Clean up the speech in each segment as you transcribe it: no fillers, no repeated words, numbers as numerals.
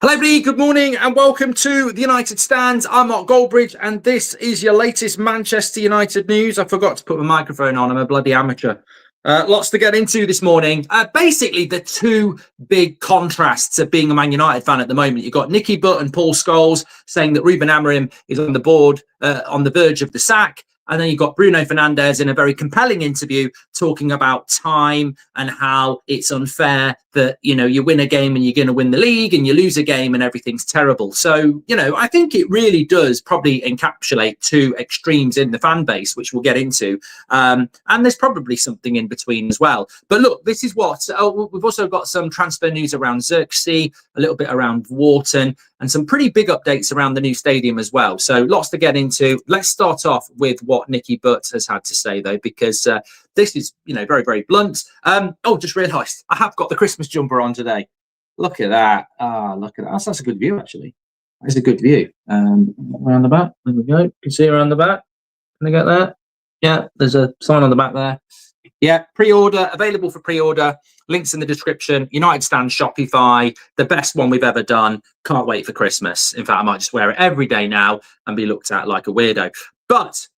Hello, everybody. Good morning and welcome to the United Stands. I'm Mark Goldbridge and this is your latest Manchester United news. I forgot to put my microphone on. I'm a bloody amateur. Lots to get into this morning. Basically, the two big contrasts of being a Man United fan at the moment. You've got Nicky Butt and Paul Scholes saying that Ruben Amorim is on the board, on the verge of the sack. And then you've got Bruno Fernandes in a very compelling interview talking about time and how it's unfair that, you win a game and you're going to win the league and you lose a game and everything's terrible. So, I think it really does probably encapsulate two extremes in the fan base, which we'll get into. And there's probably something in between as well. But look, this is what we've also got some transfer news around Xerxes, a little bit around Wharton, and some pretty big updates around the new stadium as well. So lots to get into. Let's start off with what Nicky Butt has had to say, though, because this is, very, very blunt. Just realised I have got the Christmas jumper on today. Look at that. Look at that. That's a good view, actually. That's a good view. Around the back. There we go. You can see around the back. Can I get that? Yeah, there's a sign on the back there. Yeah, pre-order, available for pre-order. Links in the description. United Stand Shopify, the best one we've ever done. Can't wait for Christmas. In fact, I might just wear it every day now and be looked at like a weirdo. But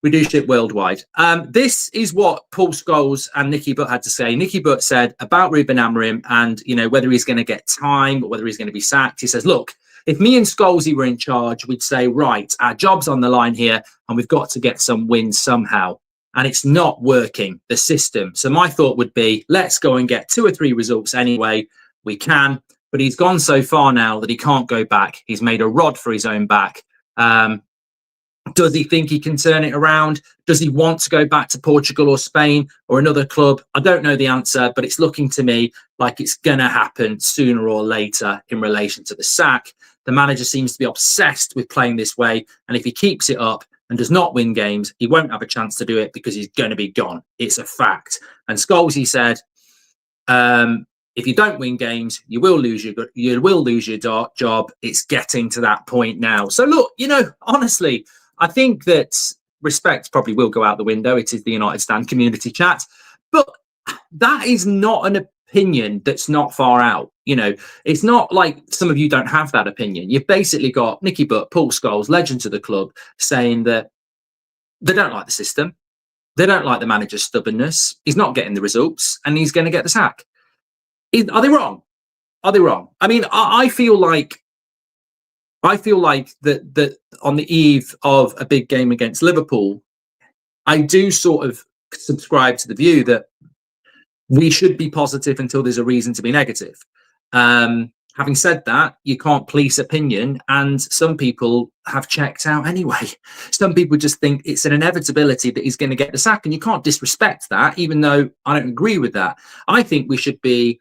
we do ship worldwide. This is what Paul Scholes and Nicky Butt had to say. Nicky Butt said about Ruben Amorim and, whether he's going to get time or whether he's going to be sacked. He says, look, if me and Scholesy were in charge, we'd say, right, our job's on the line here and we've got to get some wins somehow. And it's not working, the system. So my thought would be, let's go and get 2 or 3 results anyway. We can, but he's gone so far now that he can't go back. He's made a rod for his own back. Does he think he can turn it around? Does he want to go back to Portugal or Spain or another club? I don't know the answer, but it's looking to me like it's going to happen sooner or later in relation to the sack. The manager seems to be obsessed with playing this way. And if he keeps it up and does not win games, he won't have a chance to do it because he's going to be gone. It's a fact. And Scholes, he said, if you don't win games, you will lose your job. It's getting to that point now. So look, honestly, I think that respect probably will go out the window. It is the United Stand community chat, but that is not an opinion that's not far out. It's not like some of you don't have that opinion. You've basically got Nicky Butt, Paul Scholes, legends of the club, saying that they don't like the system. They don't like the manager's stubbornness. He's not getting the results and he's going to get the sack. Are they wrong? Are they wrong? I mean, I feel like that on the eve of a big game against Liverpool, I do sort of subscribe to the view that we should be positive until there's a reason to be negative. Having said that, you can't police opinion, and some people have checked out anyway. Some people just think it's an inevitability that he's going to get the sack, and you can't disrespect that, even though I don't agree with that. I think we should be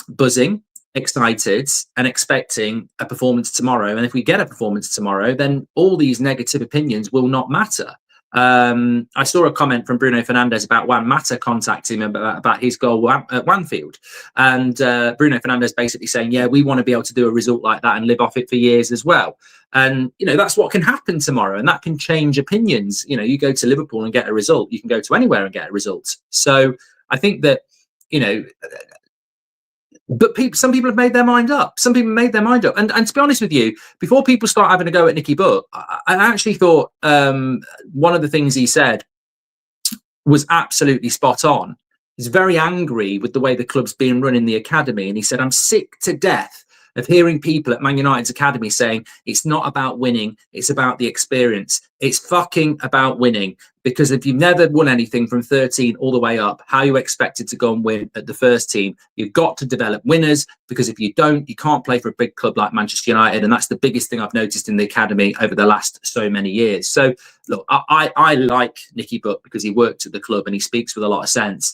buzzing, excited and expecting a performance tomorrow, and if we get a performance tomorrow, then all these negative opinions will not matter. I saw a comment from Bruno Fernandes about Juan Mata contacting him about his goal at Wanfield, and Bruno Fernandes basically saying, yeah, we want to be able to do a result like that and live off it for years as well. And that's what can happen tomorrow, and that can change opinions. You go to Liverpool and get a result, you can go to anywhere and get a result. So I think that but some people have made their mind up. Some people made their mind up. And to be honest with you, before people start having a go at Nicky Butt, I actually thought one of the things he said was absolutely spot on. He's very angry with the way the club's being run in the academy. And he said, I'm sick to death of hearing people at Man United's academy saying it's not about winning, it's about the experience. It's fucking about winning. Because if you've never won anything from 13 all the way up, how are you expected to go and win at the first team? You've got to develop winners, because if you don't, you can't play for a big club like Manchester United. And that's the biggest thing I've noticed in the academy over the last so many years. So look, I like Nicky Butt because he worked at the club and he speaks with a lot of sense.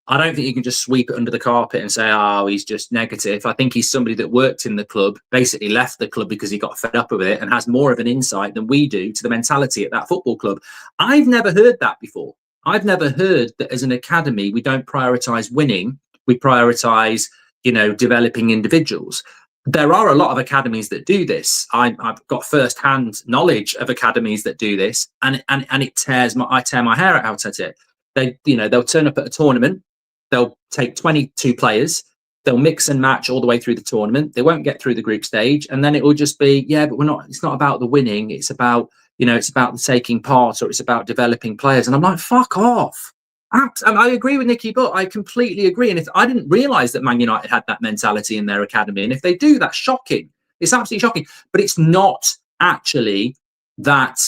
I don't think you can just sweep it under the carpet and say, oh, he's just negative. I think he's somebody that worked in the club, basically left the club because he got fed up with it, and has more of an insight than we do to the mentality at that football club. I've never heard that before. I've never heard that as an academy, we don't prioritise winning. We prioritise, developing individuals. There are a lot of academies that do this. I've got first-hand knowledge of academies that do this, and I tear my hair out at it. They'll turn up at a tournament. They'll take 22 players. They'll mix and match all the way through the tournament. They won't get through the group stage, and then it will just be, yeah, but it's not about the winning. It's about, it's about the taking part, or it's about developing players. And I'm like, fuck off. I agree with Nicky Butt. I completely agree. And if I didn't realise that Man United had that mentality in their academy, and if they do, that's shocking. It's absolutely shocking. But it's not actually that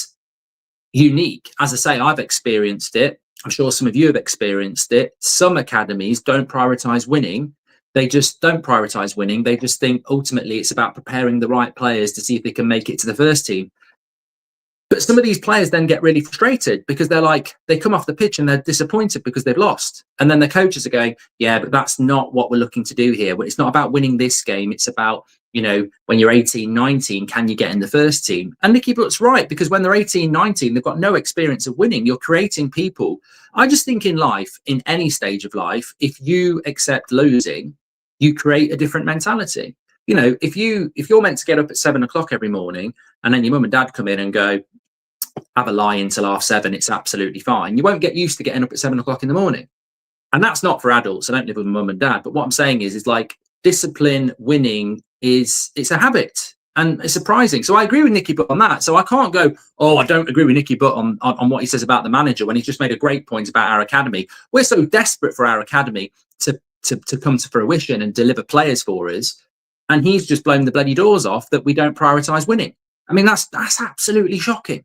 unique. As I say, I've experienced it. I'm sure some of you have experienced it. Some academies don't prioritise winning. They just don't prioritise winning. They just think ultimately it's about preparing the right players to see if they can make it to the first team. But some of these players then get really frustrated because they come off the pitch and they're disappointed because they've lost. And then the coaches are going, yeah, but that's not what we're looking to do here. It's not about winning this game. It's about, when you're 18, 19, can you get in the first team? And Nicky Butt's right, because when they're 18, 19, they've got no experience of winning. You're creating people. I just think in life, in any stage of life, if you accept losing, you create a different mentality. If you're meant to get up at 7 o'clock every morning and then your mum and dad come in and go, have a lie until 7:30, it's absolutely fine. You won't get used to getting up at 7 o'clock in the morning. And that's not for adults. I don't live with mum and dad. But what I'm saying is like discipline, winning it's a habit. And it's surprising. So I agree with Nicky Butt on that. So I can't go, I don't agree with Nicky Butt on what he says about the manager when he's just made a great point about our academy. We're so desperate for our academy to come to fruition and deliver players for us. And he's just blown the bloody doors off that we don't prioritise winning. I mean, that's absolutely shocking.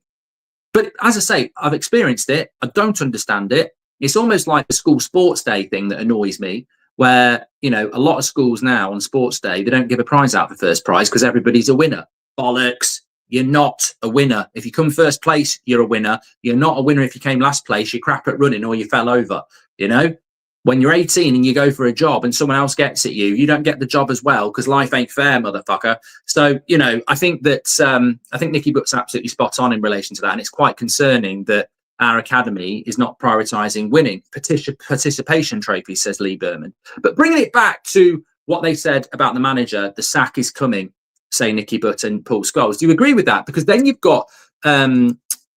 But as I say, I've experienced it. I don't understand it. It's almost like the school sports day thing that annoys me, where, a lot of schools now on sports day, they don't give a prize out for first prize because everybody's a winner. Bollocks. You're not a winner. If you come first place, you're a winner. You're not a winner if you came last place, you're crap at running or you fell over, When you're 18 and you go for a job and someone else gets at you, you don't get the job as well because life ain't fair, motherfucker. So, I think that I think Nicky Butt's absolutely spot on in relation to that. And it's quite concerning that our academy is not prioritising winning. Participation trophies, says Lee Berman. But bringing it back to what they said about the manager, the sack is coming, say Nicky Butt and Paul Scholes. Do you agree with that? Because then you've got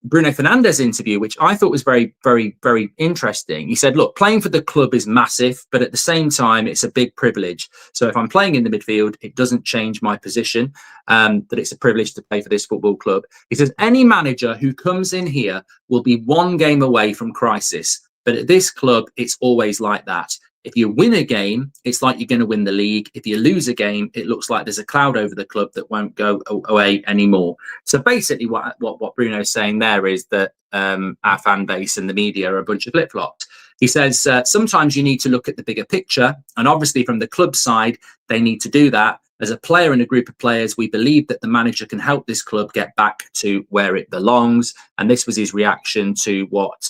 Bruno Fernandes interview, which I thought was very, very, very interesting. He said, look, playing for the club is massive, but at the same time, it's a big privilege. So if I'm playing in the midfield, it doesn't change my position, that it's a privilege to play for this football club. He says, any manager who comes in here will be one game away from crisis. But at this club, it's always like that. If you win a game, it's like you're going to win the league. If you lose a game, it looks like there's a cloud over the club that won't go away anymore. So basically what Bruno's saying there is that our fan base and the media are a bunch of flip-flops. He says, sometimes you need to look at the bigger picture. And obviously from the club side, they need to do that. As a player and a group of players, we believe that the manager can help this club get back to where it belongs. And this was his reaction to what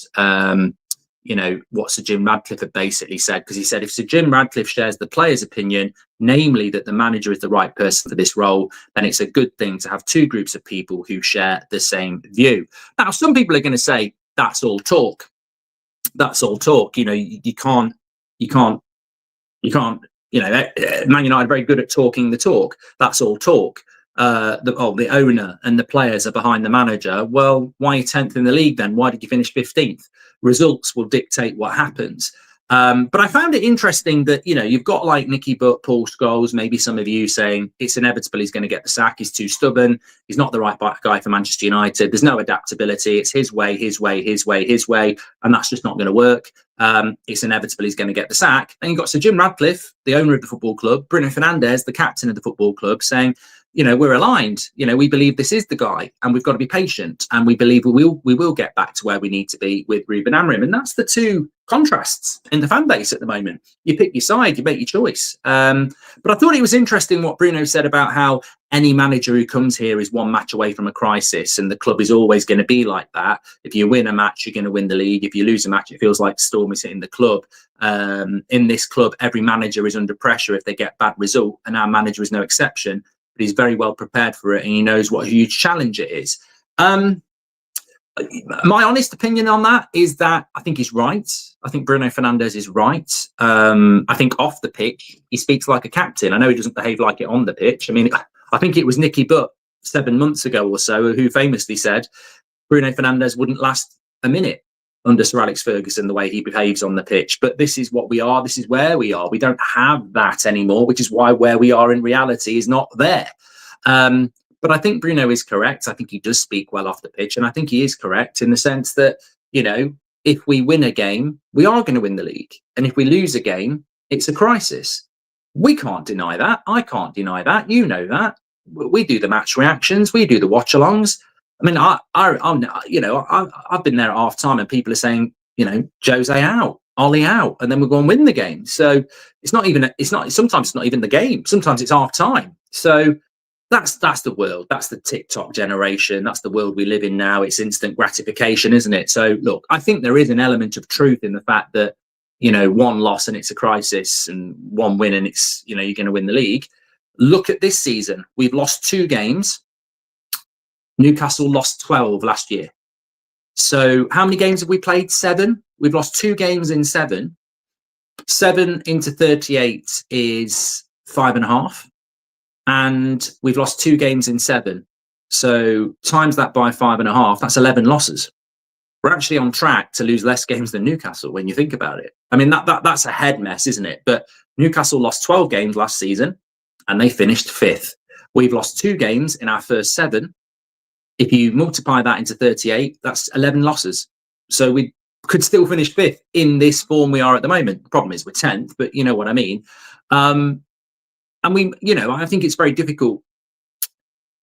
Sir Jim Radcliffe had basically said, because he said if Sir Jim Radcliffe shares the player's opinion, namely that the manager is the right person for this role, then it's a good thing to have two groups of people who share the same view. Now, some people are going to say that's all talk. That's all talk. You can't. Man United are very good at talking the talk. That's all talk. The owner and the players are behind the manager. Well, why are you 10th in the league then? Why did you finish 15th? Results will dictate what happens. But I found it interesting that, you've got like Nicky Butt, Paul Scholes, maybe some of you saying it's inevitable he's going to get the sack. He's too stubborn. He's not the right guy for Manchester United. There's no adaptability. It's his way. And that's just not going to work. It's inevitable he's going to get the sack. And you've got Sir Jim Radcliffe, the owner of the football club, Bruno Fernandes, the captain of the football club, saying, we're aligned. We believe this is the guy, and we've got to be patient. And we believe we will get back to where we need to be with Ruben Amorim. And that's the two contrasts in the fan base at the moment. You pick your side, you make your choice. But I thought it was interesting what Bruno said about how any manager who comes here is one match away from a crisis, and the club is always going to be like that. If you win a match, you're going to win the league. If you lose a match, it feels like the storm is hitting the club. In this club, every manager is under pressure if they get bad result, and our manager is no exception. But he's very well prepared for it, and he knows what a huge challenge it is. My honest opinion on that is that I think he's right. I think Bruno Fernandes is right. I think off the pitch, he speaks like a captain. I know he doesn't behave like it on the pitch. I mean, I think it was Nicky Butt 7 months ago or so who famously said Bruno Fernandes wouldn't last a minute under Sir Alex Ferguson, the way he behaves on the pitch. But this is what we are. This is where we are. We don't have that anymore, which is why where we are in reality is not there. But I think Bruno is correct. I think he does speak well off the pitch. And I think he is correct in the sense that, you know, if we win a game, we are going to win the league. And if we lose a game, it's a crisis. We can't deny that. I can't deny that. You know that. We do the match reactions. We do the watch-alongs. I mean, I've been there at half time and people are saying, you know, Jose out, Ollie out, and then we're going to win the game. So sometimes it's not even the game. Sometimes it's half time. So that's the world. That's the TikTok generation. That's the world we live in now. It's instant gratification, isn't it? So look, I think there is an element of truth in the fact that, you know, one loss and it's a crisis, and one win and it's, you know, you're going to win the league. Look at this season. We've lost 2 games. Newcastle lost 12 last year. So how many games have we played? 7. We've lost 2 games in 7. 7 into 38 is 5.5. And we've lost 2 games in 7. So times that by 5.5, that's 11 losses. We're actually on track to lose less games than Newcastle when you think about it. I mean, that's a head mess, isn't it? But Newcastle lost 12 games last season and they finished 5th. We've lost 2 games in our first 7. If you multiply that into 38, that's 11 losses. So we could still finish 5th in this form we are at the moment. The problem is we're 10th, but you know what I mean. And we, you know, I think it's very difficult.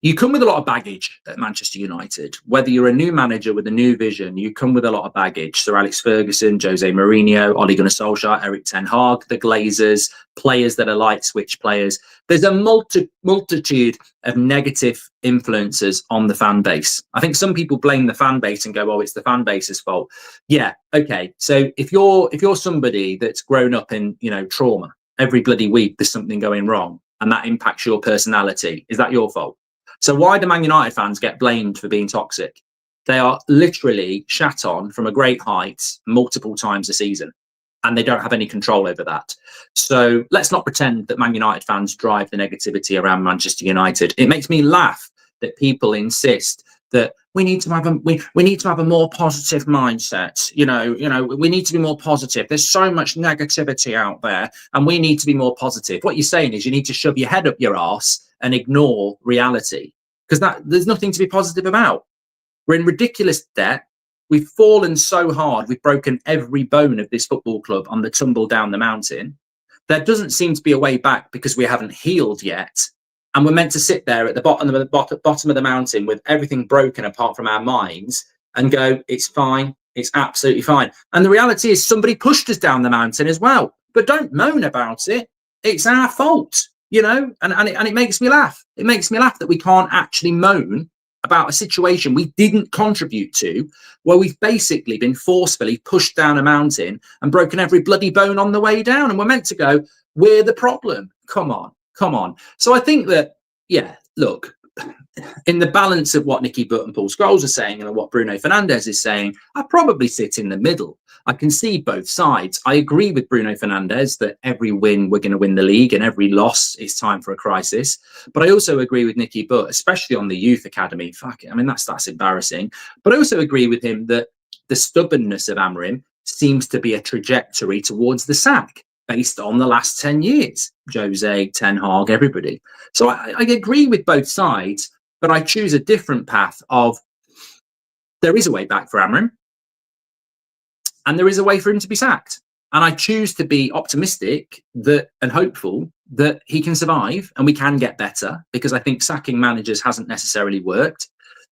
You come with a lot of baggage at Manchester United. Whether you're a new manager with a new vision, you come with a lot of baggage. Sir Alex Ferguson, Jose Mourinho, Ole Gunnar Solskjaer, Erik ten Hag, the Glazers, players that are light switch players. There's a multitude of negative influences on the fan base. I think some people blame the fan base and go, "Oh, it's the fan base's fault." Yeah, okay. So if you're somebody that's grown up in, you know, trauma, every bloody week there's something going wrong, and that impacts your personality, is that your fault? So why do Man United fans get blamed for being toxic? They are literally shat on from a great height multiple times a season, and they don't have any control over that. So let's not pretend that Man United fans drive the negativity around Manchester United. It makes me laugh that people insist that we need to have a more positive mindset. You know, we need to be more positive. There's so much negativity out there, and we need to be more positive. What you're saying is you need to shove your head up your arse and ignore reality, because there's nothing to be positive about. We're in ridiculous debt. We've fallen so hard. We've broken every bone of this football club on the tumble down the mountain. There doesn't seem to be a way back because we haven't healed yet. And we're meant to sit there at the bottom of the mountain with everything broken apart from our minds and go, it's fine. It's absolutely fine. And the reality is somebody pushed us down the mountain as well. But don't moan about it. It's our fault. You know, and it makes me laugh. It makes me laugh that we can't actually moan about a situation we didn't contribute to, where we've basically been forcefully pushed down a mountain and broken every bloody bone on the way down. And we're meant to go, we're the problem. Come on. So I think that, yeah, look, in the balance of what Nicky Butt and Paul Scholes are saying and what Bruno Fernandes is saying, I probably sit in the middle. I can see both sides. I agree with Bruno Fernandes that every win we're going to win the league and every loss is time for a crisis. But I also agree with Nicky Butt, especially on the youth academy. Fuck it. I mean, that's embarrassing. But I also agree with him that the stubbornness of Amorim seems to be a trajectory towards the sack based on the last 10 years. Jose, Ten Hag, everybody. So I agree with both sides, but I choose a different path of there is a way back for Amorim. And there is a way for him to be sacked. And I choose to be optimistic that and hopeful that he can survive and we can get better, because I think sacking managers hasn't necessarily worked.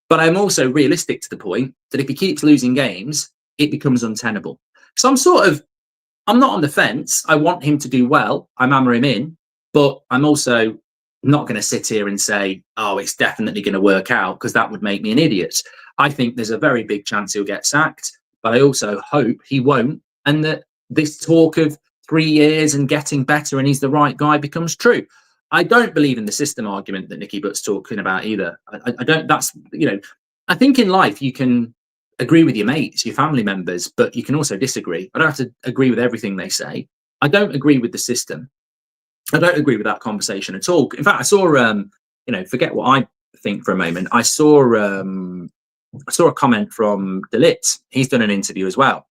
But I'm also realistic to the point that if he keeps losing games, it becomes untenable. So I'm not on the fence. I want him to do well. I'm Amorim in, but I'm also not going to sit here and say, oh, it's definitely going to work out, because that would make me an idiot. I think there's a very big chance he'll get sacked. But I also hope he won't, and that this talk of 3 years and getting better and he's the right guy becomes true. I don't believe in the system argument that Nicky Butt's talking about either. I don't. That's, you know, I think in life you can agree with your mates, your family members, but you can also disagree. I don't have to agree with everything they say. I don't agree with the system. I don't agree with that conversation at all. In fact, I saw, forget what I think for a moment. I saw I saw a comment from De Ligt. He's done an interview as well.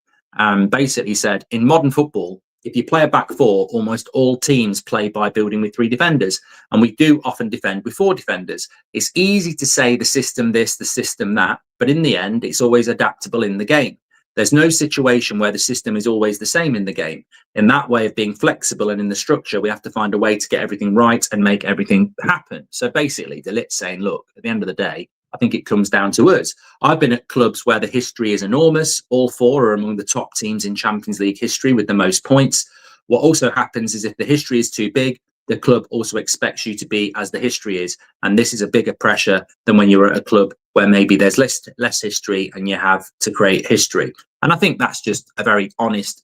Basically said, in modern football, if you play a back four, almost all teams play by building with 3 defenders. And we do often defend with 4 defenders. It's easy to say the system this, the system that, but in the end, it's always adaptable in the game. There's no situation where the system is always the same in the game. In that way of being flexible and in the structure, we have to find a way to get everything right and make everything happen. So basically, De Ligt's saying, look, at the end of the day, I think it comes down to us. I've been at clubs where the history is enormous. All 4 are among the top teams in Champions League history with the most points. What also happens is if the history is too big, the club also expects you to be as the history is. And this is a bigger pressure than when you're at a club where maybe there's less history and you have to create history. And I think that's just a very honest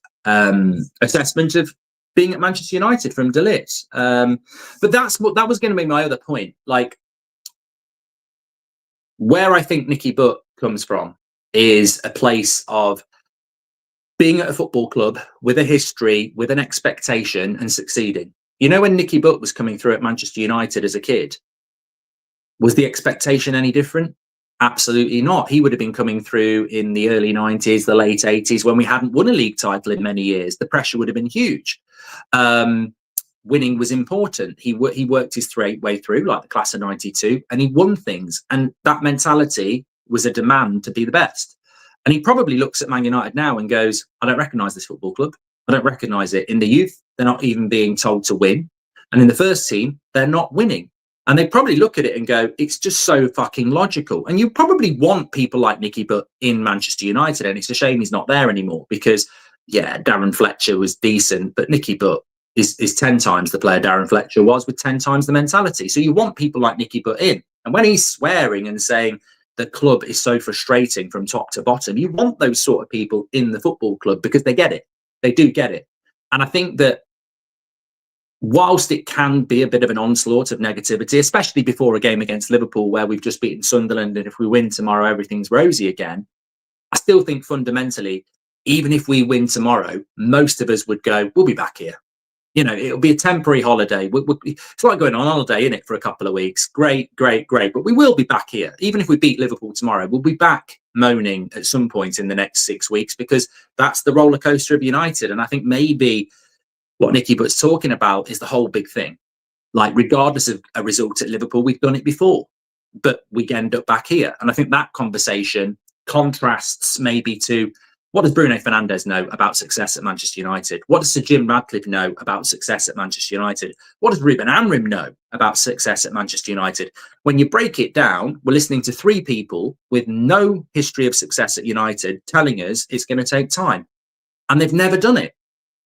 assessment of being at Manchester United from De Ligt. But that was going to be my other point. Like, where I think Nicky Butt comes from is a place of being at a football club with a history, with an expectation and succeeding. You know, when Nicky Butt was coming through at Manchester United as a kid, was the expectation any different? Absolutely not. He would have been coming through in the early 90s, the late 80s, when we hadn't won a league title in many years. The pressure would have been huge. Winning was important. He worked his way through, like the class of 92, and he won things. And that mentality was a demand to be the best. And he probably looks at Man United now and goes, I don't recognise this football club. I don't recognise it. In the youth, they're not even being told to win. And in the first team, they're not winning. And they probably look at it and go, it's just so fucking logical. And you probably want people like Nicky Butt in Manchester United. And it's a shame he's not there anymore because, yeah, Darren Fletcher was decent, but Nicky Butt is 10 times the player Darren Fletcher was with 10 times the mentality. So you want people like Nicky Butt in. And when he's swearing and saying the club is so frustrating from top to bottom, you want those sort of people in the football club because they get it. They do get it. And I think that whilst it can be a bit of an onslaught of negativity, especially before a game against Liverpool where we've just beaten Sunderland and if we win tomorrow, everything's rosy again, I still think fundamentally, even if we win tomorrow, most of us would go, we'll be back here. You know, it'll be a temporary holiday. It's like going on holiday, isn't it, for a couple of weeks? Great. But we will be back here. Even if we beat Liverpool tomorrow, we'll be back moaning at some point in the next 6 weeks because that's the roller coaster of United. And I think maybe what Nicky Butt's talking about is the whole big thing. Like, regardless of a result at Liverpool, we've done it before, but we end up back here. And I think that conversation contrasts maybe to what does Bruno Fernandes know about success at Manchester United? What does Sir Jim Ratcliffe know about success at Manchester United? What does Ruben Amorim know about success at Manchester United? When you break it down, we're listening to 3 people with no history of success at United telling us it's going to take time. And they've never done it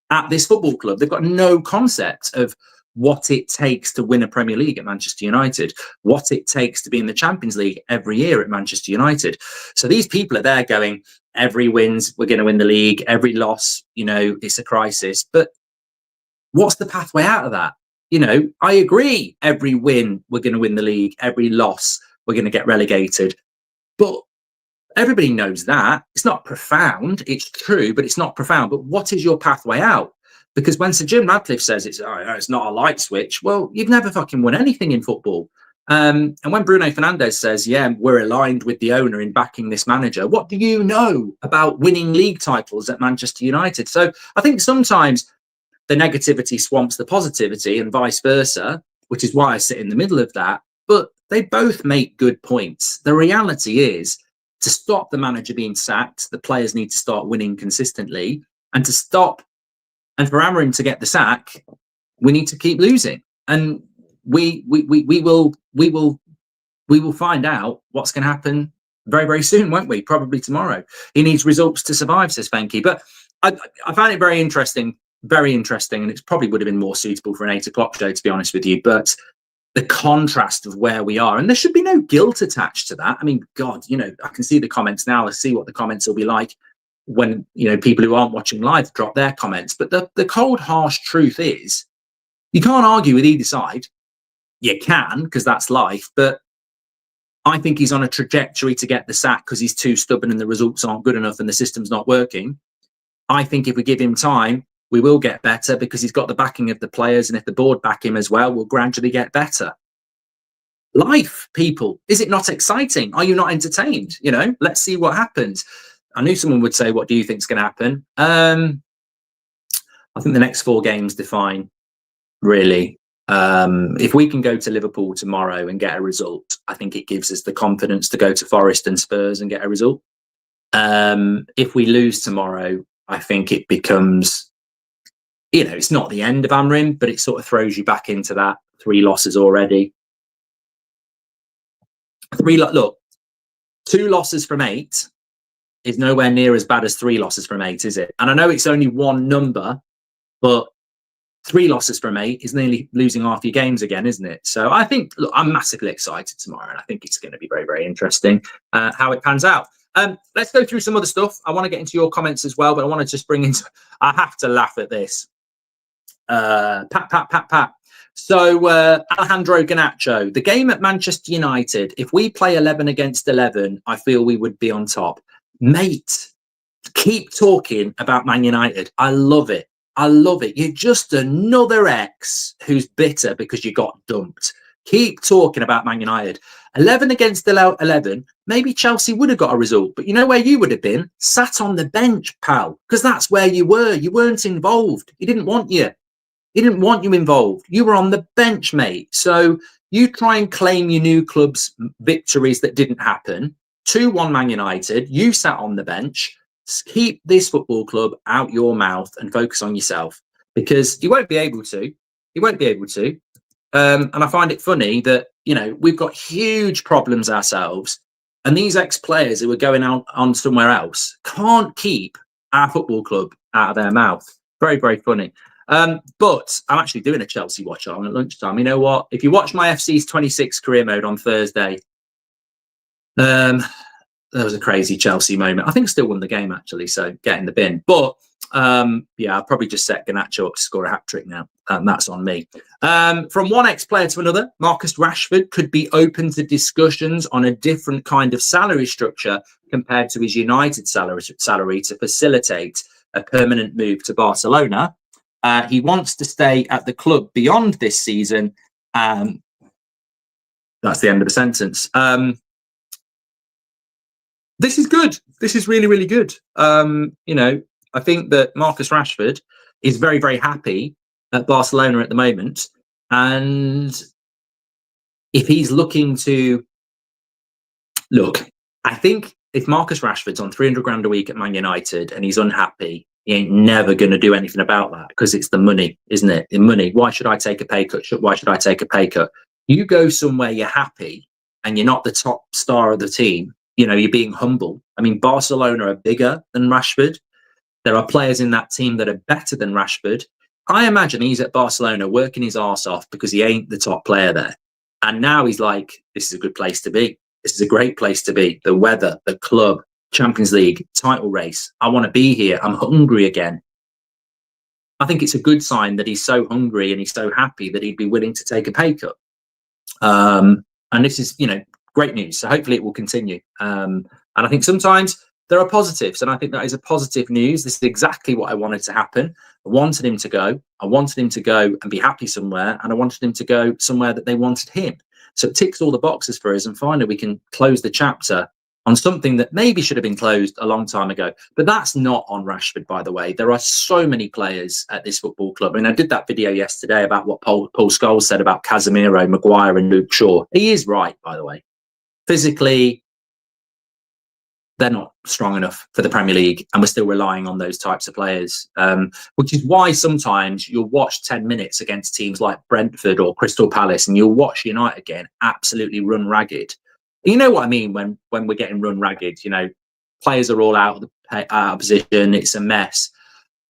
at this football club. They've got no concept of what it takes to win a Premier League at Manchester United, what it takes to be in the Champions League every year at Manchester United. So these people are there going, every wins, we're going to win the league. Every loss, you know, it's a crisis. But what's the pathway out of that? You know, I agree. Every win, we're going to win the league. Every loss, we're going to get relegated. But everybody knows that. It's not profound. It's true, but it's not profound. But what is your pathway out? Because when Sir Jim Ratcliffe says it's not a light switch, well, you've never fucking won anything in football. And when Bruno Fernandes says, yeah, we're aligned with the owner in backing this manager, what do you know about winning league titles at Manchester United? So I think sometimes the negativity swamps the positivity and vice versa, which is why I sit in the middle of that. But they both make good points. The reality is, to stop the manager being sacked, the players need to start winning consistently. And for Amorim to get the sack, we need to keep losing. And we will find out what's going to happen very, very soon, won't we? Probably tomorrow. He needs results to survive, says Venky. But I found it very interesting, and it probably would have been more suitable for an 8 o'clock show, to be honest with you. But the contrast of where we are, and there should be no guilt attached to that. I mean, God, you know, I can see the comments now. Let's see what the comments will be like when, you know, people who aren't watching live drop their comments. But the cold, harsh truth is, you can't argue with either side. You can, because that's life. But I think he's on a trajectory to get the sack because he's too stubborn and the results aren't good enough and the system's not working. I think if we give him time, we will get better because he's got the backing of the players. And if the board back him as well, we'll gradually get better. life, people. Is it not exciting? Are you not entertained? You know, let's see what happens. I knew someone would say, what do you think is going to happen? I think the next 4 games define, really. If we can go to Liverpool tomorrow and get a result, I think it gives us the confidence to go to Forest and Spurs and get a result. If we lose tomorrow, I think it becomes, you know, it's not the end of Amrin, but it sort of throws you back into that 3 losses already. Look, 2 losses from 8 is nowhere near as bad as 3 losses from 8, is it? And I know it's only one number, but 3 losses from 8 is nearly losing half your games again, isn't it? So I think, look, I'm massively excited tomorrow, and I think it's going to be very, very interesting how it pans out. Let's go through some other stuff. I want to get into your comments as well, but I want to just bring into, I have to laugh at this. Pat. So Alejandro Garnacho, the game at Manchester United, if we play 11 against 11, I feel we would be on top. Mate, keep talking about Man United. I love it. I love it. You're just another ex who's bitter because you got dumped. Keep talking about Man United. 11 against 11, maybe Chelsea would have got a result. But you know where you would have been? Sat on the bench, pal, because that's where you were. You weren't involved. He didn't want you. He didn't want you involved. You were on the bench, mate. So you try and claim your new club's victories that didn't happen. 2-1 Man United. You sat on the bench. Keep this football club out your mouth and focus on yourself, because you won't be able to. You won't be able to. And I find it funny that, you know, we've got huge problems ourselves, and these ex-players who are going out on somewhere else can't keep our football club out of their mouth. Very, very funny. But I'm actually doing a Chelsea watch on at lunchtime. You know what? If you watch my FC's 26 career mode on Thursday, there was a crazy Chelsea moment. I think still won the game, actually, so get in the bin. But yeah, I'll probably just set Garnacho up to score a hat-trick now, and that's on me. From one ex-player to another, Marcus Rashford could be open to discussions on a different kind of salary structure compared to his United salary to facilitate a permanent move to Barcelona. He wants to stay at the club beyond this season. That's the end of the sentence. This is good. This is really, really good. You know, I think that Marcus Rashford is very, very happy at Barcelona at the moment. And if he's looking to look, I think if Marcus Rashford's on 300 grand a week at Man United and he's unhappy, he ain't never going to do anything about that, because it's the money, isn't it? The money. Why should I take a pay cut? Why should I take a pay cut? You go somewhere you're happy and you're not the top star of the team. You know, you're being humble. I mean, Barcelona are bigger than Rashford. There are players in that team that are better than Rashford. I imagine he's at Barcelona working his arse off because he ain't the top player there. And now he's like, this is a good place to be. This is a great place to be. The weather, the club, Champions League, title race. I want to be here. I'm hungry again. I think it's a good sign that he's so hungry and he's so happy that he'd be willing to take a pay cut. And this is, you know, great news. So hopefully it will continue. And I think sometimes there are positives, and I think that is a positive news. This is exactly what I wanted to happen. I wanted him to go. I wanted him to go and be happy somewhere, and I wanted him to go somewhere that they wanted him. So it ticks all the boxes for us, and finally we can close the chapter on something that maybe should have been closed a long time ago. But that's not on Rashford, by the way. There are so many players at this football club. I mean, I did that video yesterday about what Paul Scholes said about Casemiro, Maguire and Luke Shaw. He is right, by the way. Physically, they're not strong enough for the Premier League, and we're still relying on those types of players, which is why sometimes you'll watch 10 minutes against teams like Brentford or Crystal Palace, and you'll watch United again absolutely run ragged. You know what I mean when we're getting run ragged, you know, players are all out of position, it's a mess.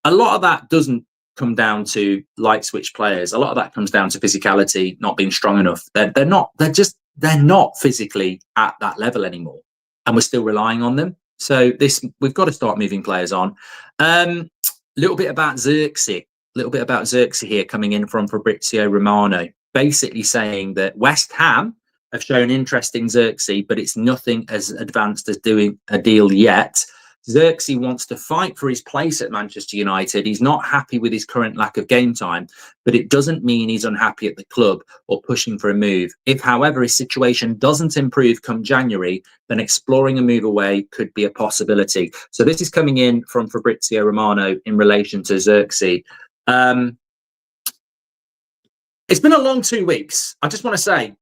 A lot of that doesn't come down to light switch players. A lot of that comes down to physicality, not being strong enough. They're not physically at that level anymore, and we're still relying on them. So we've got to start moving players on. Little bit about Xerxes here, coming in from Fabrizio Romano, basically saying that West Ham have shown interest in Xerxes, but it's nothing as advanced as doing a deal yet. Xerxes wants to fight for his place at Manchester United. He's not happy with his current lack of game time, but it doesn't mean he's unhappy at the club or pushing for a move. If, however, his situation doesn't improve come January, then exploring a move away could be a possibility. So this is coming in from Fabrizio Romano in relation to Xerxes. It's been a long 2 weeks. I just want to say,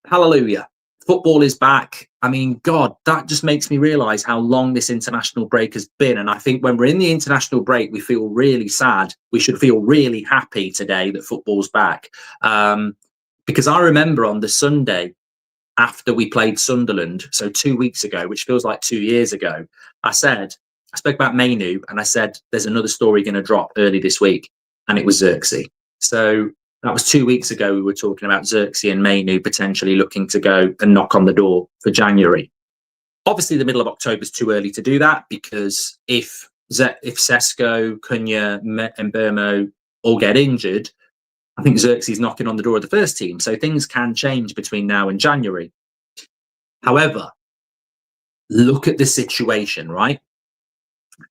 hallelujah. Football is back. I mean, God, that just makes me realise how long this international break has been. And I think when we're in the international break, we feel really sad. We should feel really happy today that football's back. Because I remember on the Sunday after we played Sunderland, so 2 weeks ago, which feels like 2 years ago, I spoke about Mainoo and I said, there's another story going to drop early this week. And it was Xerxes. So that was 2 weeks ago. We were talking about Xerxes and Mainoo potentially looking to go and knock on the door for January. Obviously, the middle of October is too early to do that, because if Sesko, Cunha, and Mbeumo all get injured, I think Xerxes is knocking on the door of the first team. So things can change between now and January. However, look at the situation, right?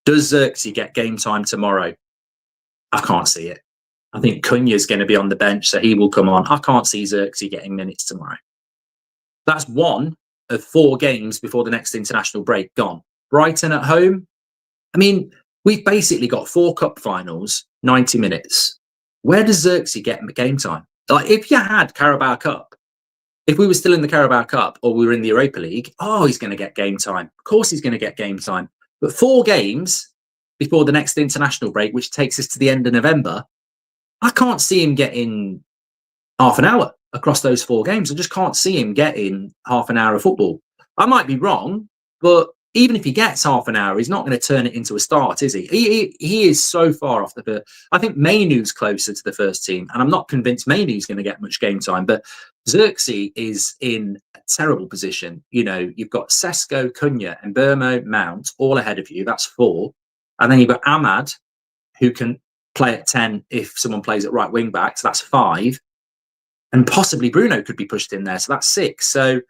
Does Xerxes get game time tomorrow? I can't see it. I think Cunha is going to be on the bench, so he will come on. I can't see Xerxes getting minutes tomorrow. That's one of 4 games before the next international break gone. Brighton at home. I mean, we've basically got 4 cup finals, 90 minutes. Where does Xerxes get game time? Like, if you had Carabao Cup, if we were still in the Carabao Cup or we were in the Europa League, he's going to get game time. Of course he's going to get game time. But 4 games before the next international break, which takes us to the end of November, I can't see him getting half an hour across those 4 games. I just can't see him getting half an hour of football. I might be wrong, but even if he gets half an hour, he's not going to turn it into a start, is he? He is so far off the first. I think Mainoo's closer to the first team, and I'm not convinced Mainoo's going to get much game time. But Xerxes is in a terrible position. You know, you've got Sesko, Cunha, and Mbeumo, Mount all ahead of you. That's 4. And then you've got Ahmad, who can play at 10 if someone plays at right wing back, so that's 5, and possibly Bruno could be pushed in there, so that's 6. So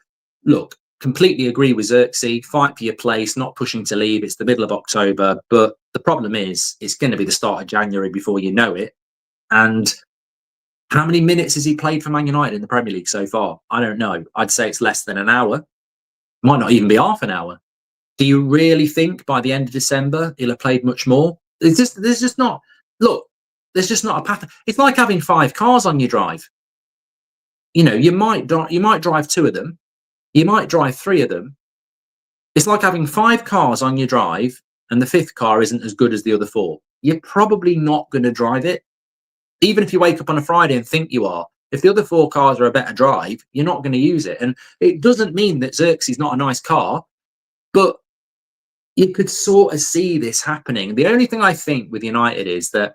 look, completely agree with Xerxes. Fight for your place, not pushing to leave. It's the middle of October, but the problem is it's going to be the start of January before you know it. And how many minutes has he played for Man United in the Premier League so far? I don't know. I'd say it's less than an hour. Might not even be half an hour. Do you really think by the end of December he'll have played much more? There's just not. Look, there's just not a path. It's like having 5 cars on your drive. You know, you might drive 2 of them. You might drive 3 of them. It's like having 5 cars on your drive and the 5th car isn't as good as the other 4. You're probably not going to drive it. Even if you wake up on a Friday and think you are, if the other 4 cars are a better drive, you're not going to use it. And it doesn't mean that Xerxes is not a nice car, but you could sort of see this happening. The only thing I think with United is that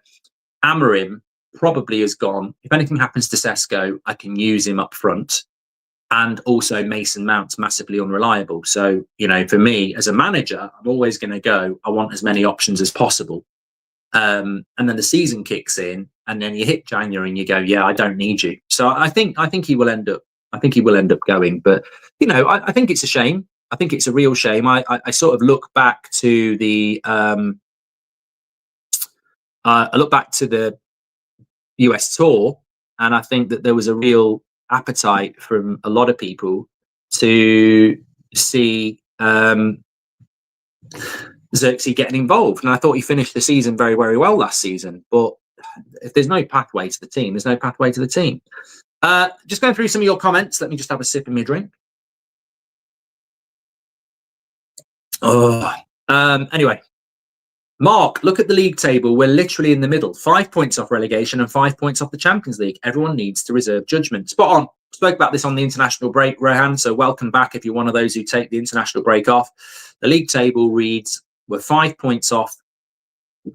Amorim probably has gone, if anything happens to Sesko, I can use him up front. And also Mason Mount's massively unreliable. So, you know, for me as a manager, I'm always going to go, I want as many options as possible. And then the season kicks in and then you hit January and you go, yeah, I don't need you. So I think he will end up going. But, you know, I think it's a shame. I think it's a real shame. I sort of look back to the US tour, and I think that there was a real appetite from a lot of people to see Xerxes getting involved. And I thought he finished the season very, very well last season. But if there's no pathway to the team, there's no pathway to the team. Just going through some of your comments. Let me just have a sip of my drink. Anyway, Mark, look at the league table. We're literally in the middle. 5 points off relegation and 5 points off the Champions League. Everyone needs to reserve judgment. Spot on. Spoke about this on the international break, Rehan. So welcome back if you're one of those who take the international break off. The league table reads, we're 5 points off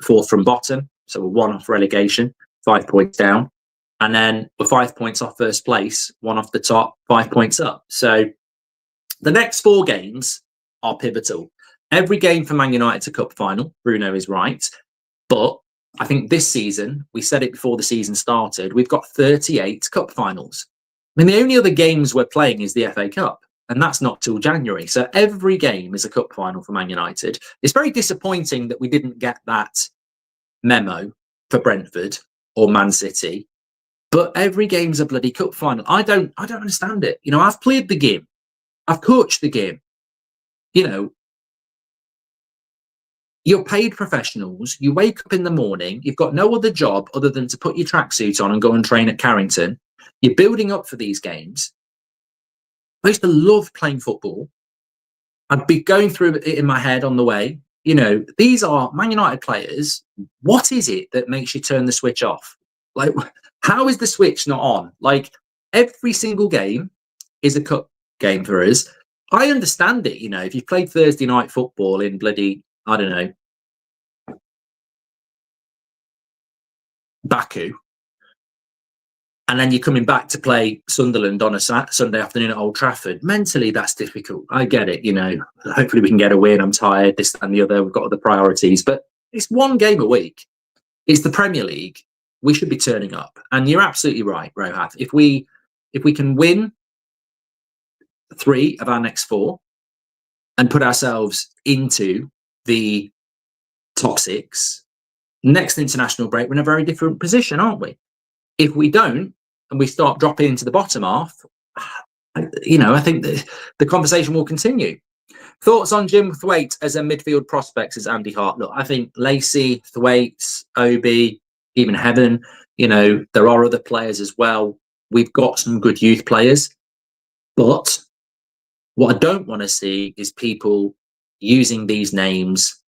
4th from bottom. So we're 1 off relegation, 5 points down. And then we're 5 points off first place, 1 off the top, 5 points up. So the next 4 games are pivotal. Every game for Man United's a cup final. Bruno is right. But I think this season, we said it before the season started, we've got 38 cup finals. I mean, the only other games we're playing is the FA Cup. and that's not till January. So every game is a cup final for Man United. It's very disappointing that we didn't get that memo for Brentford or Man City, but every game's a bloody cup final. I don't understand it. You know, I've played the game, I've coached the game. You know, you're paid professionals. You wake up in the morning. You've got no other job other than to put your tracksuit on and go and train at Carrington. You're building up for these games. I used to love playing football. I'd be going through it in my head on the way. You know, these are Man United players. What is it that makes you turn the switch off? Like, how is the switch not on? Like, every single game is a cup game for us. I understand it. You know, if you've played Thursday night football in bloody, I don't know, Baku, and then you're coming back to play Sunderland on a Sunday afternoon at Old Trafford. Mentally, that's difficult. I get it. You know, hopefully we can get a win. I'm tired, this and the other. We've got other priorities, but it's one game a week. It's the Premier League. We should be turning up. And you're absolutely right, Rohath. If we can win 3 of our next 4 and put ourselves into the top 6, next international break, we're in a very different position, aren't we? If we don't, and we start dropping into the bottom half, you know, I think that the conversation will continue. Thoughts on Jim Thwaite as a midfield prospect, says Andy Hart. Look, I think Lacey, Thwaite, Obi, even Heaven, you know, there are other players as well. We've got some good youth players. But what I don't want to see is people using these names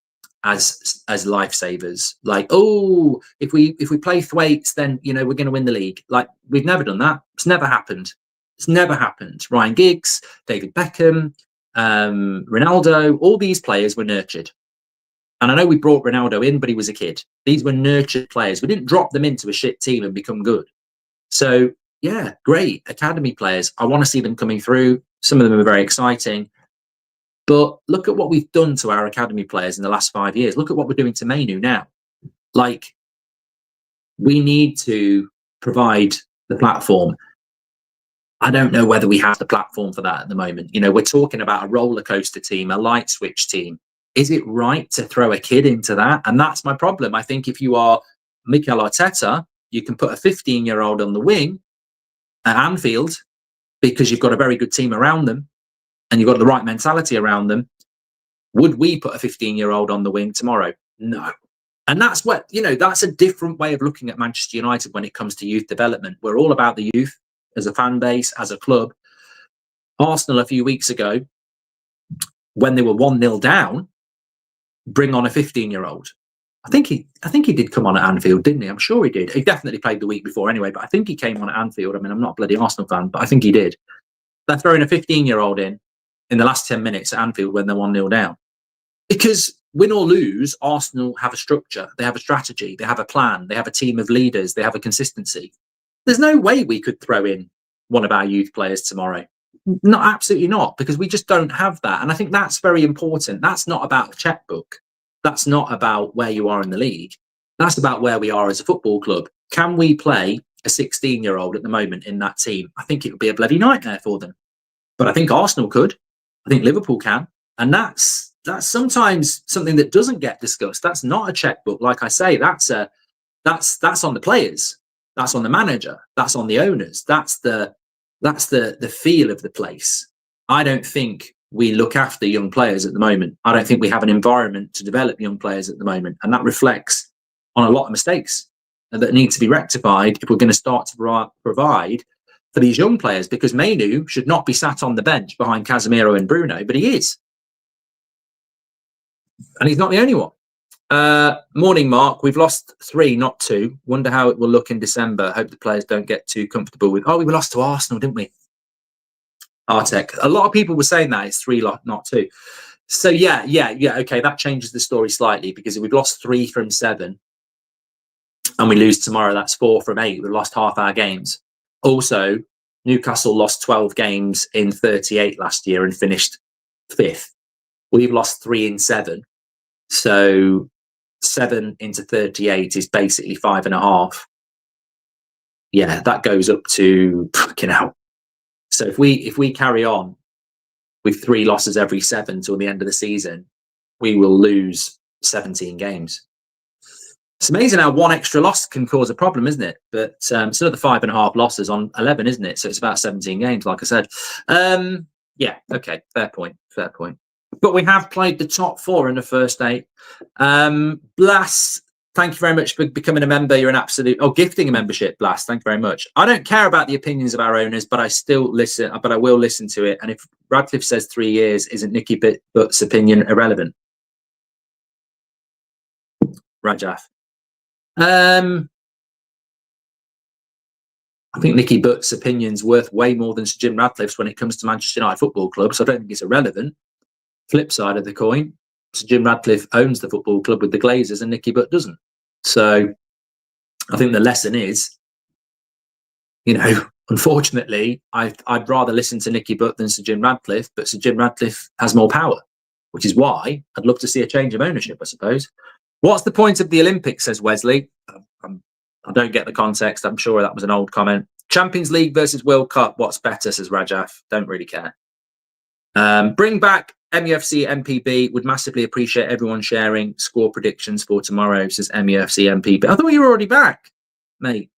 as lifesavers. Like, oh, if we play Thwaites, then, you know, we're going to win the league. Like, we've never done that. It's never happened. It's never happened. Ryan Giggs, David Beckham, Ronaldo, all these players were nurtured. And I know we brought Ronaldo in, but he was a kid. These were nurtured players. We didn't drop them into a shit team and become good. So, yeah, great. Academy players. I want to see them coming through. Some of them are very exciting. But look at what we've done to our academy players in the last 5 years. Look at what we're doing to Mainu now. Like, we need to provide the platform. I don't know whether we have the platform for that at the moment. You know, we're talking about a roller coaster team, a light switch team. Is it right to throw a kid into that? And that's my problem. I think if you are Mikel Arteta, you can put a 15-year-old on the wing at Anfield because you've got a very good team around them and you've got the right mentality around them. Would we put a 15-year-old on the wing tomorrow? No. And that's what, you know, that's a different way of looking at Manchester United when it comes to youth development. We're all about the youth as a fan base, as a club. Arsenal a few weeks ago, when they were 1-0 down, bring on a 15-year-old. I think he did come on at Anfield, didn't he? I'm sure he did. He definitely played the week before anyway, but I think he came on at Anfield. I mean, I'm not a bloody Arsenal fan, but I think he did. They're throwing a 15-year-old in the last 10 minutes at Anfield when they're 1-0 down. Because win or lose, Arsenal have a structure, they have a strategy, they have a plan, they have a team of leaders, they have a consistency. There's no way we could throw in one of our youth players tomorrow. No, absolutely not, because we just don't have that. And I think that's very important. That's not about a checkbook. That's not about where you are in the league. That's about where we are as a football club. Can we play a 16-year-old at the moment in that team? I think it would be a bloody nightmare for them. But I think Arsenal could. I think Liverpool can. And that's sometimes something that doesn't get discussed. That's not a checkbook. Like I say, that's on the players. That's on the manager. That's on the owners. That's the feel of the place. I don't think we look after young players at the moment. I don't think we have an environment to develop young players at the moment. And that reflects on a lot of mistakes that need to be rectified if we're going to start to provide for these young players, because Mainu should not be sat on the bench behind Casemiro and Bruno, but he is. And he's not the only one. Morning, Mark. We've lost 3, not 2. Wonder how it will look in December. Hope the players don't get too comfortable with. Oh, we lost to Arsenal, didn't we? Artec. A lot of people were saying that it's 3, not 2. So yeah. Okay, that changes the story slightly, because if we've lost 3 from 7 and we lose tomorrow, that's 4 from 8. We've lost half our games. Also, Newcastle lost 12 games in 38 last year and finished 5th. We've lost 3 in 7. So 7 into 38 is basically 5.5. Yeah, that goes up to fucking hell. So if we carry on with 3 losses every 7 till the end of the season, we will lose 17 games. It's amazing how 1 extra loss can cause a problem, isn't it? But it's another 5.5 losses on 11, isn't it? So it's about 17 games, like I said. Yeah, okay, fair point. But we have played the top 4 in the first 8. Blas, thank you very much for becoming a member. You're an absolute, gifting a membership, Blas. Thank you very much. I don't care about the opinions of our owners, but I still listen, but I will listen to it. And if Radcliffe says 3 years, isn't Nicky Butt's opinion irrelevant? Rajaf. I think Nicky Butt's opinion's worth way more than Sir Jim Radcliffe's when it comes to Manchester United Football Club, so I don't think it's irrelevant. Flip side of the coin, Sir Jim Radcliffe owns the football club with the Glazers and Nicky Butt doesn't. So I think the lesson is, unfortunately, I'd rather listen to Nicky Butt than Sir Jim Radcliffe, but Sir Jim Radcliffe has more power, which is why I'd love to see a change of ownership, I suppose. What's the point of the Olympics, says Wesley. I don't get the context. I'm sure that was an old comment. Champions League versus World Cup. What's better, says Rajaf. Don't really care. Bring back MUFC MPB. Would massively appreciate everyone sharing score predictions for tomorrow, says MUFC MPB. I thought you were already back, mate.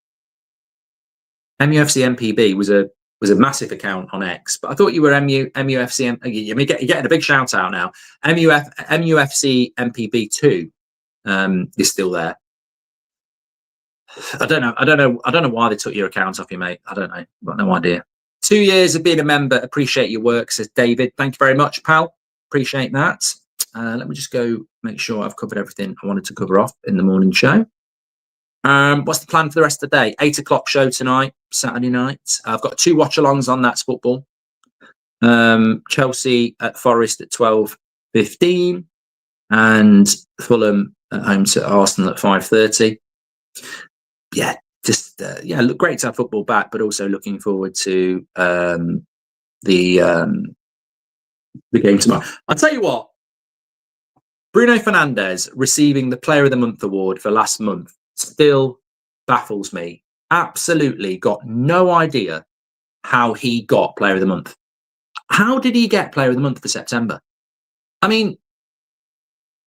MUFC MPB was a massive account on X, but I thought you were MUFC. You're getting a big shout out now. MUFC MPB 2 is still there. I don't know why they took your account off you, mate. I don't know. I've got no idea. 2 years of being a member. Appreciate your work, says David. Thank you very much, pal. Appreciate that. Let me just go make sure I've covered everything I wanted to cover off in the morning show. What's the plan for the rest of the day? 8 o'clock show tonight, Saturday night. I've got 2 watch-alongs on That's Football. Chelsea at Forest at 12:15 and Fulham at home to Arsenal at 5:30. Yeah, just look great to have football back, but also looking forward to the game tomorrow. I'll tell you what, Bruno Fernandes receiving the Player of the Month award for last month still baffles me. Absolutely got no idea how he got Player of the Month. How did he get Player of the Month for September? I mean,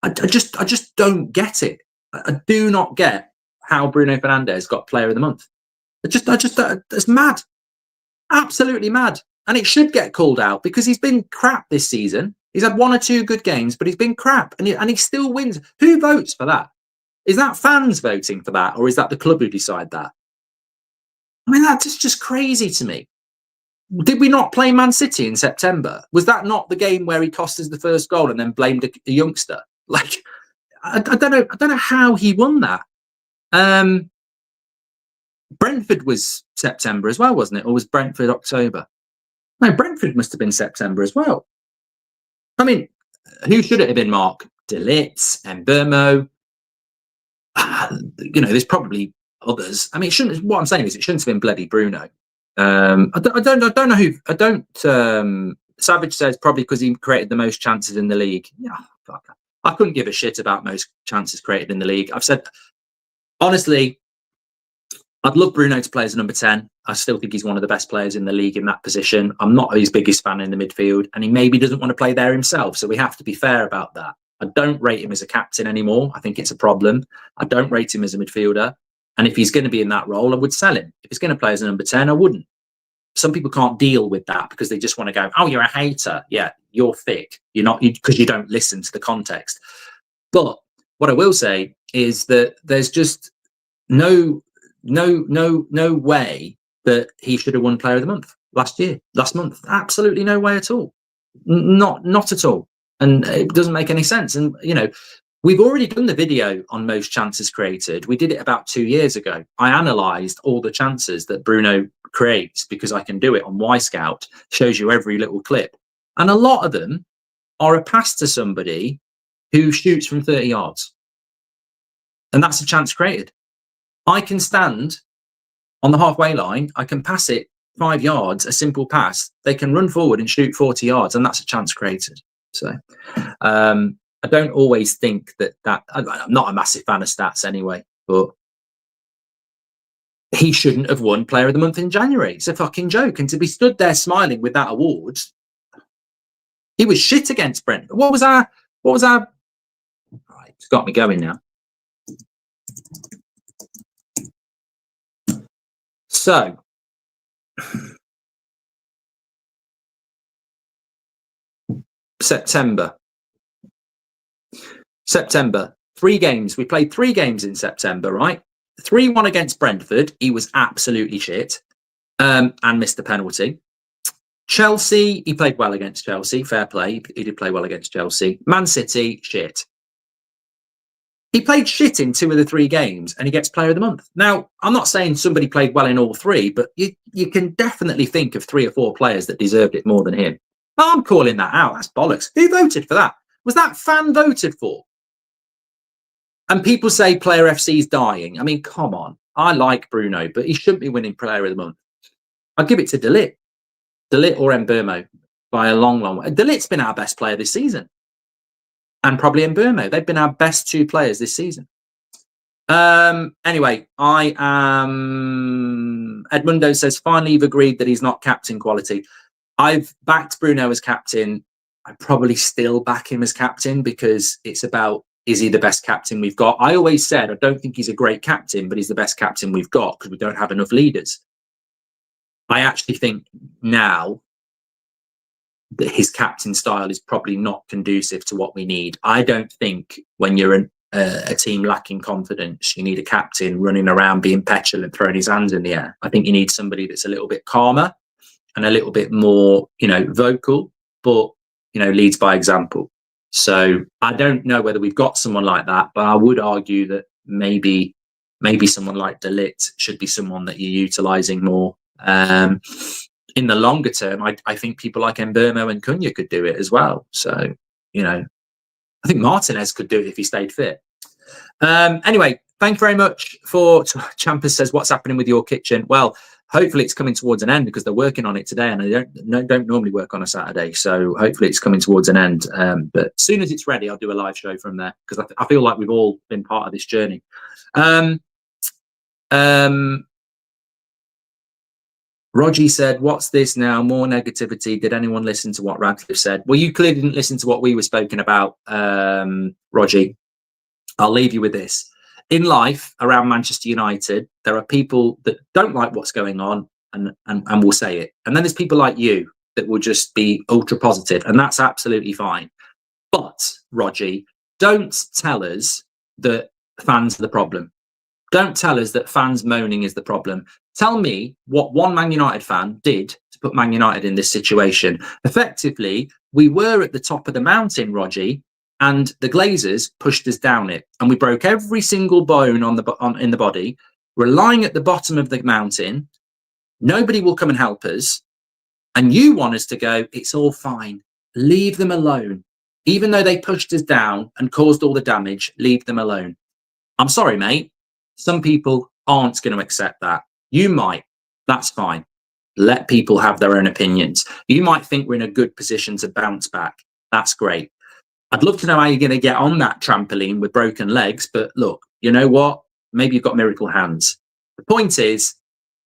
I just don't get it. I do not get how Bruno Fernandes got Player of the Month. It's mad. Absolutely mad. And it should get called out because he's been crap this season. He's had 1 or 2 good games, but he's been crap and he still wins. Who votes for that? Is that fans voting for that, or is that the club who decide that? I mean, that's just crazy to me. Did we not play Man City in September? Was that not the game where he cost us the first goal and then blamed a youngster? Like, I don't know how he won that. Brentford was September as well, wasn't it? Or was Brentford October? No, Brentford must have been September as well. I mean, who should it have been, Mark? De Ligt, Mbeumo. There's probably others. I mean, it shouldn't. What I'm saying is, it shouldn't have been bloody Bruno. I don't know who. I don't. Savage says probably because he created the most chances in the league. Yeah, fuck. I couldn't give a shit about most chances created in the league. I've said, honestly, I'd love Bruno to play as a number 10. I still think he's one of the best players in the league in that position. I'm not his biggest fan in the midfield, and he maybe doesn't want to play there himself. So we have to be fair about that. I don't rate him as a captain anymore. I think it's a problem. I don't rate him as a midfielder. And if he's going to be in that role, I would sell him. If he's going to play as a number 10, I wouldn't. Some people can't deal with that because they just want to go, oh, you're a hater. Yeah, you're thick. You're not, because you don't listen to the context. But what I will say is that there's just no way that he should have won Player of the Month last month. Absolutely no way at all. Not at all. And it doesn't make any sense. And, we've already done the video on most chances created. We did it about 2 years ago. I analysed all the chances that Bruno creates because I can do it on Yscout. Shows you every little clip. And a lot of them are a pass to somebody who shoots from 30 yards. And that's a chance created. I can stand on the halfway line. I can pass it 5 yards, a simple pass. They can run forward and shoot 40 yards. And that's a chance created. So I don't always think that I'm not a massive fan of stats anyway, but he shouldn't have won Player of the Month in January. It's a fucking joke. And to be stood there smiling with that award, He was shit against Brentford. What was our? Right, it's got me going now. So, September. 3 games. We played 3 games in September, right? 3-1 against Brentford. He was absolutely shit and missed the penalty. Chelsea, he played well against Chelsea. Fair play. He did play well against Chelsea. Man City, shit. He played shit in 2 of the 3 games and he gets player of the month. Now, I'm not saying somebody played well in all 3, but you can definitely think of 3 or 4 players that deserved it more than him. I'm calling that out. That's bollocks. Who voted for that? Was that fan voted for? And people say Player FC's dying. I mean, come on. I like Bruno, but he shouldn't be winning player of the month. I'd give it to De Ligt. De Ligt or Mbeumo by a long, long way. De Ligt's been our best player this season. And probably Mbeumo. They've been our best 2 players this season. Anyway, I am... Edmundo says, finally you've agreed that he's not captain quality. I've backed Bruno as captain. I probably still back him as captain because it's about, is he the best captain we've got? I always said, I don't think he's a great captain, but he's the best captain we've got because we don't have enough leaders. I actually think now that his captain style is probably not conducive to what we need. I don't think when you're a team lacking confidence, you need a captain running around being petulant, throwing his hands in the air. I think you need somebody that's a little bit calmer and a little bit more, vocal, but, leads by example. So I don't know whether we've got someone like that, but I would argue that maybe someone like De Ligt should be someone that you're utilising more. In the longer term, I think people like Mbeumo and Cunha could do it as well. So, I think Martinez could do it if he stayed fit. Anyway, thank you very much for Champers says, what's happening with your kitchen? Well, hopefully it's coming towards an end because they're working on it today and they don't normally work on a Saturday. So hopefully it's coming towards an end. But as soon as it's ready, I'll do a live show from there because I feel like we've all been part of this journey. Rogie said, what's this now? More negativity. Did anyone listen to what Radcliffe said? Well, you clearly didn't listen to what we were spoken about, Rogie. I'll leave you with this. In life, around Manchester United, there are people that don't like what's going on and will say it. And then there's people like you that will just be ultra positive, and that's absolutely fine. But, Rogie, don't tell us that fans are the problem. Don't tell us that fans moaning is the problem. Tell me what one Man United fan did to put Man United in this situation. Effectively, we were at the top of the mountain, Rogie, and the Glazers pushed us down it. And we broke every single bone in the body. We're lying at the bottom of the mountain. Nobody will come and help us. And you want us to go, it's all fine. Leave them alone. Even though they pushed us down and caused all the damage, leave them alone. I'm sorry, mate. Some people aren't going to accept that. You might. That's fine. Let people have their own opinions. You might think we're in a good position to bounce back. That's great. I'd love to know how you're going to get on that trampoline with broken legs. But look, you know what? Maybe you've got miracle hands. The point is,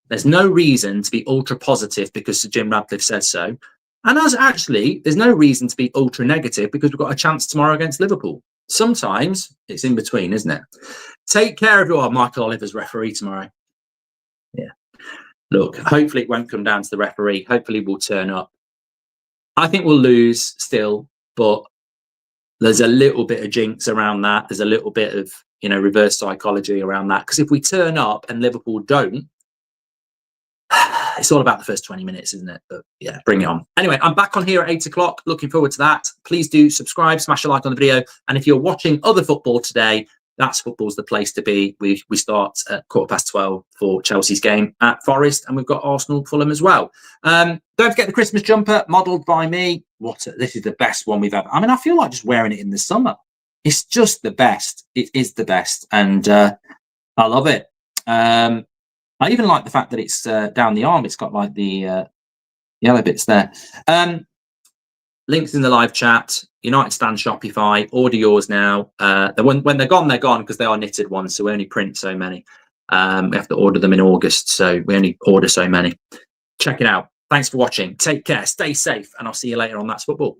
there's no reason to be ultra positive because Sir Jim Radcliffe says so. And there's no reason to be ultra negative because we've got a chance tomorrow against Liverpool. Sometimes it's in between, isn't it? Take care, everyone. Michael Oliver's referee tomorrow. Yeah. Look, hopefully it won't come down to the referee. Hopefully we'll turn up. I think we'll lose still, but there's a little bit of jinx around that. There's a little bit of, reverse psychology around that. Because if we turn up and Liverpool don't, it's all about the first 20 minutes, isn't it? But yeah, bring it on. Anyway, I'm back on here at 8 o'clock. Looking forward to that. Please do subscribe, smash a like on the video. And if you're watching other football today, that's Football's the place to be. We start at 12:15 for Chelsea's game at Forest, and we've got Arsenal, Fulham as well. Don't forget the Christmas jumper, modelled by me. This is the best one we've ever. I mean, I feel like just wearing it in the summer. It's just the best. It is the best, and I love it. I even like the fact that it's down the arm. It's got like the yellow bits there. Links in the live chat. United Stand Shopify. Order yours now. When they're gone because they are knitted ones, so we only print so many. We have to order them in August, so we only order so many. Check it out. Thanks for watching. Take care. Stay safe, and I'll see you later on That's Football.